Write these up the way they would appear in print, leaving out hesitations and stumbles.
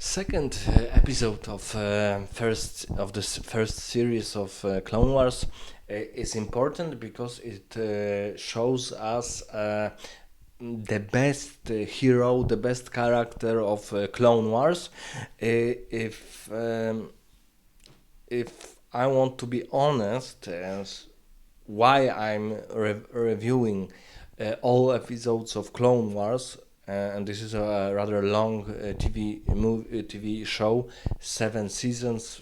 second episode of first series of Clone Wars is important because it shows us the best hero, the best character of Clone Wars. If I want to be honest, as why I'm reviewing all episodes of Clone Wars, and this is a rather long TV show, 7 seasons,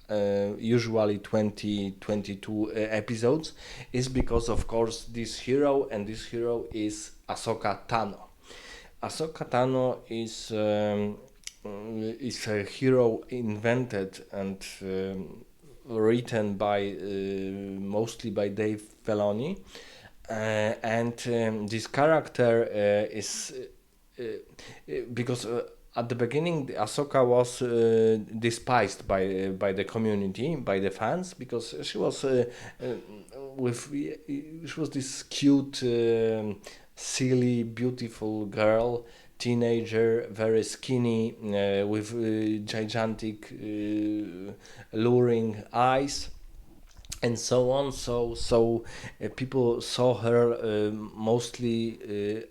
usually 20 22 episodes, is because of course this hero, and this hero is Ashoka Tano. Ashoka Tano is a hero invented and written by mostly by Dave Filoni, and this character is because at the beginning Ahsoka was despised by the community, by the fans, because she was she was this cute, silly, beautiful girl, teenager, very skinny, with gigantic, luring eyes, and so on. So people saw her mostly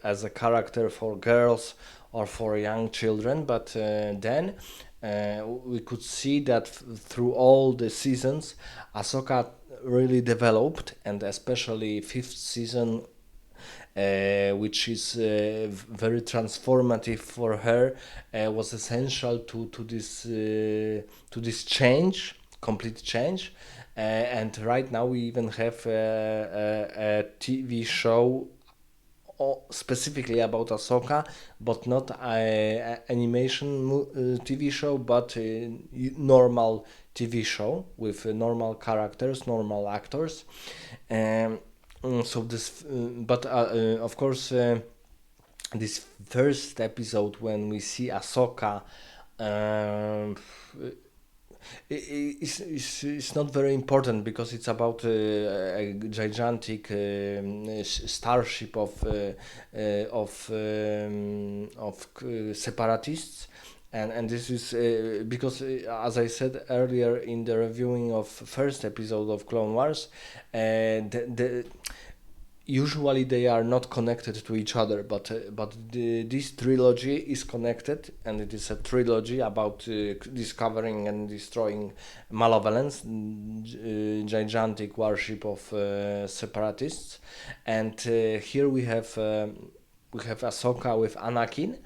as a character for girls or for young children. But then we could see that through all the seasons, Ahsoka really developed, and especially fifth season, which is very transformative for her, was essential to this change, complete change. And right now we even have a TV show specifically about Ahsoka, but not a animation TV show, but a normal TV show with normal characters, normal actors. Um, so this, but of course, this first episode when we see Ahsoka, um, it's not very important because it's about a gigantic starship of separatists, and this is because as I said earlier in the reviewing of first episode of Clone Wars, the usually they are not connected to each other, but this trilogy is connected, and it is a trilogy about discovering and destroying Malevolence, gigantic warship of separatists. And here we have Ahsoka with Anakin,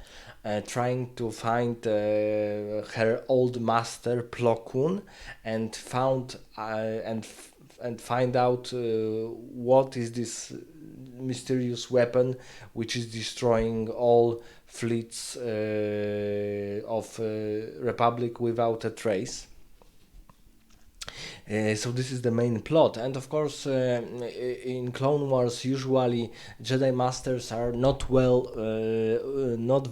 trying to find her old master Plo Koon, and and find out what is this mysterious weapon which is destroying all fleets of Republic without a trace. So this is the main plot, and of course, in Clone Wars, usually Jedi Masters are not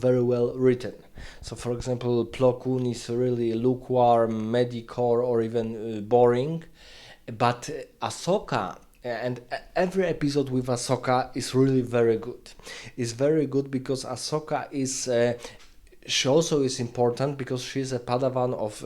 very well written. So, for example, Plo Koon is really lukewarm, mediocre, or even boring. But Ahsoka, and every episode with Ahsoka is really very good. It's very good because Ahsoka is. She also is important because she's a Padawan of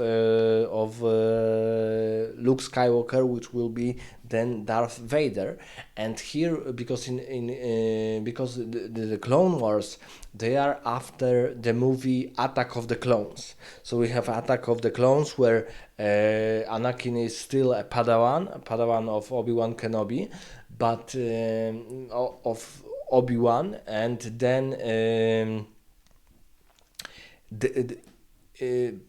Luke Skywalker, which will be then Darth Vader. And here, because because the Clone Wars, they are after the movie Attack of the Clones. So we have Attack of the Clones, where Anakin is still a Padawan of Obi-Wan Kenobi, but of Obi-Wan, and then.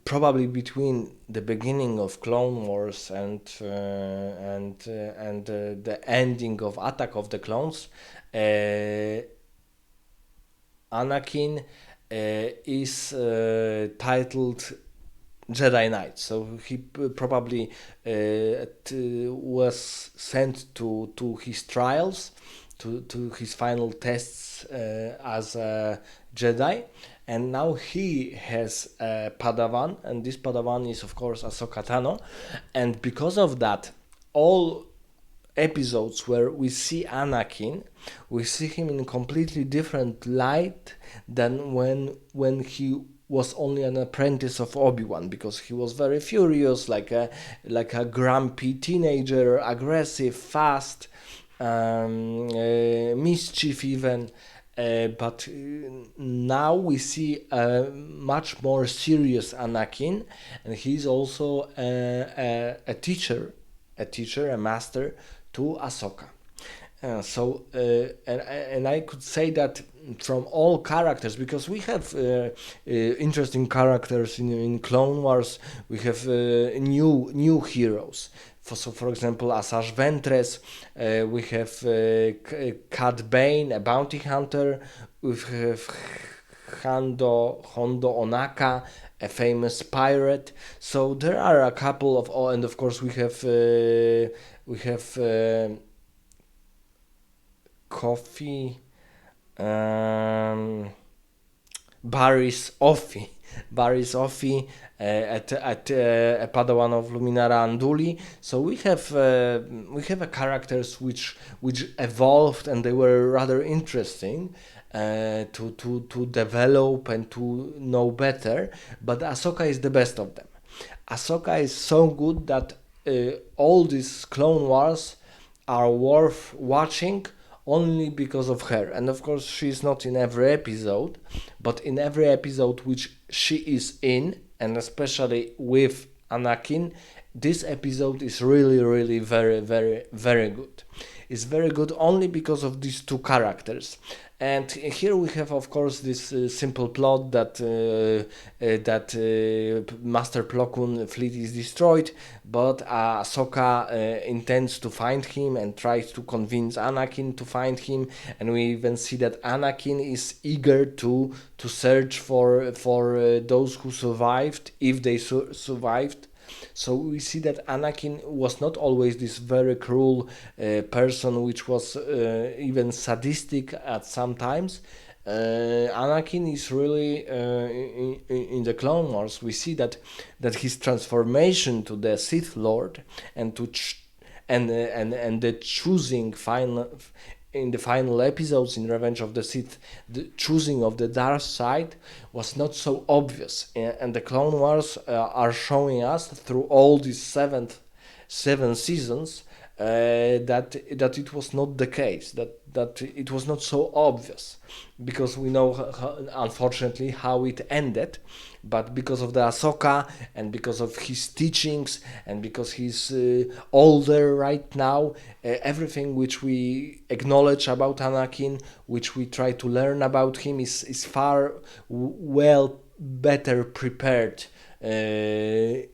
Probably between the beginning of Clone Wars and the ending of Attack of the Clones, Anakin is titled Jedi Knight. So he probably was sent to his trials, to his final tests as a Jedi, and now he has a Padawan, and this Padawan is of course Ashoka Tano, and because of that, all episodes where we see Anakin, we see him in a completely different light than when he was only an apprentice of Obi-Wan because he was very furious, like a grumpy teenager, aggressive, fast, mischief even. But now we see a much more serious Anakin, and he's also a teacher, a master to Ahsoka. And I could say that from all characters, because we have interesting characters in Clone Wars, we have new heroes. For example, Asajj Ventress, we have Cad Bane, a bounty hunter, we have Hondo Onaka, a famous pirate. So there are a couple of, oh, and of course we have Coffee, um, Barry's Offie, Barry's Offie at a Padawan of Luminara Unduli. So we have a characters which evolved and they were rather interesting to develop and to know better. But Ahsoka is the best of them. Ahsoka is so good that all these Clone Wars are worth watching only because of her. And of course, she's not in every episode, but in every episode which she is in, and especially with Anakin, this episode is really, really very, very, very good. It's very good only because of these two characters. And here we have, of course, this simple plot that Master Plo Koon fleet is destroyed, but Ahsoka intends to find him and tries to convince Anakin to find him. And we even see that Anakin is eager to search for those who survived, if they survived. So we see that Anakin was not always this very cruel person, which was even sadistic at some times. Anakin is really in the Clone Wars. We see that his transformation to the Sith Lord and and the choosing final in the final episodes in Revenge of the Sith, the choosing of the dark side was not so obvious, and the Clone Wars are showing us through all these seven seasons that it was not the case, that it was not so obvious, because we know unfortunately how it ended, but because of the Ahsoka and because of his teachings and because he's older right now, everything which we acknowledge about Anakin, which we try to learn about him, is far well better prepared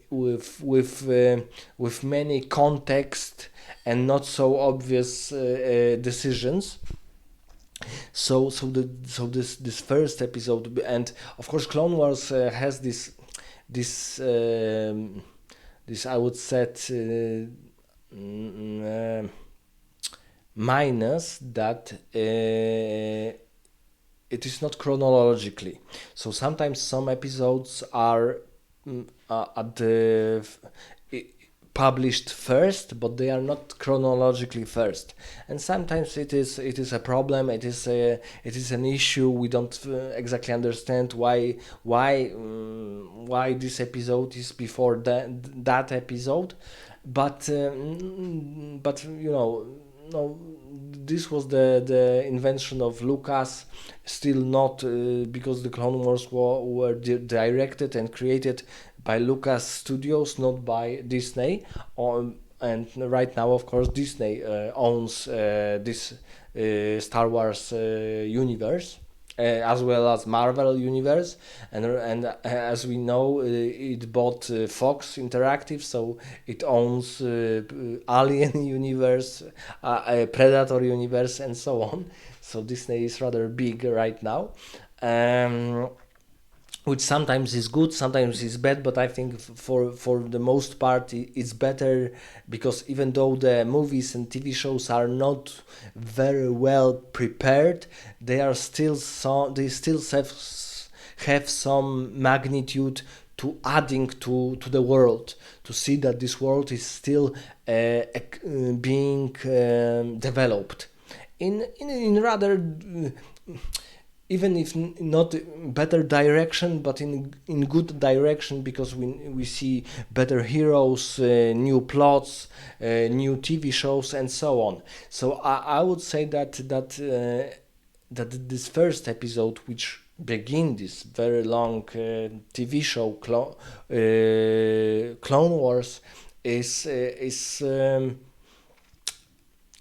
with many context and not so obvious decisions. This first episode, and of course Clone Wars has this this I would set minus that it is not chronologically. So sometimes some episodes are at the published first, but they are not chronologically first, and sometimes it is a problem. It is an issue. We don't exactly understand why this episode is before that episode, but you know. No, this was the invention of Lucas, still not because the Clone Wars were directed and created by Lucas Studios, not by Disney. And right now, of course, Disney owns this Star Wars universe. As well as Marvel Universe, and as we know, it bought Fox Interactive, so it owns Alien Universe, Predator Universe, and so on. So Disney is rather big right now. Which sometimes is good, sometimes is bad, but I think for the most part it's better, because even though the movies and TV shows are not very well prepared, they still have some magnitude to adding to the world, to see that this world is still being developed in rather even if not better direction, but in good direction, because we see better heroes, new plots, new TV shows, and so on. So I would say that this first episode, which begin this very long TV show, Clone Wars, is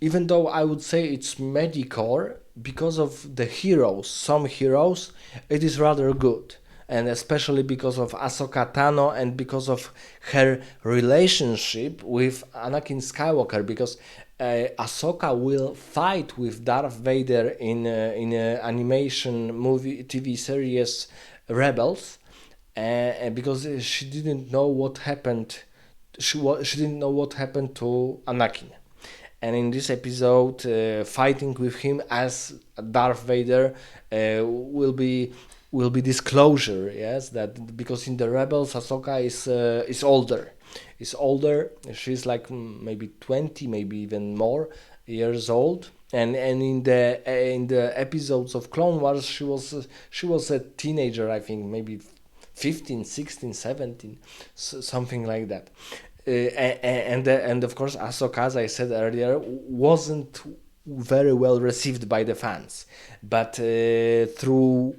even though I would say it's mediocre, because of the heroes, some heroes, it is rather good. And especially because of Ashoka Tano and because of her relationship with Anakin Skywalker, because Ahsoka will fight with Darth Vader in a animation movie TV series Rebels, because she didn't know what happened. She didn't know what happened to Anakin, and in this episode, fighting with him as Darth Vader will be disclosure. Yes, that because in the Rebels, Ahsoka is older, is older. She's like maybe 20, maybe even more years old. And in the episodes of Clone Wars, she was a teenager, I think, maybe 15, 16, 17, something like that. And of course, Ahsoka, as I said earlier, wasn't very well received by the fans, but through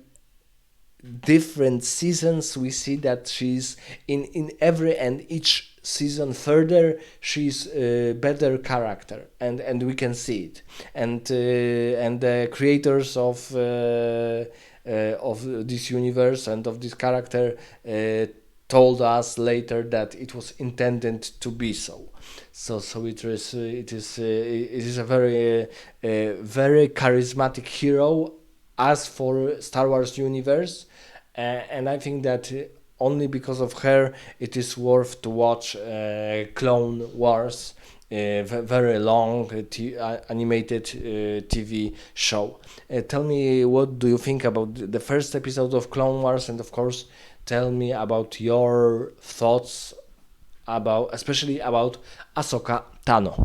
different seasons we see that she's in every and each season further, she's a better character, and we can see it. And the creators of this universe and of this character told us later that it was intended to be so. So it is a very charismatic hero as for Star Wars universe, and I think that only because of her it is worth to watch Clone Wars, very long animated TV show. Tell me, what do you think about the first episode of Clone Wars, and of course, tell me about your thoughts about, especially about Ahsoka Tano.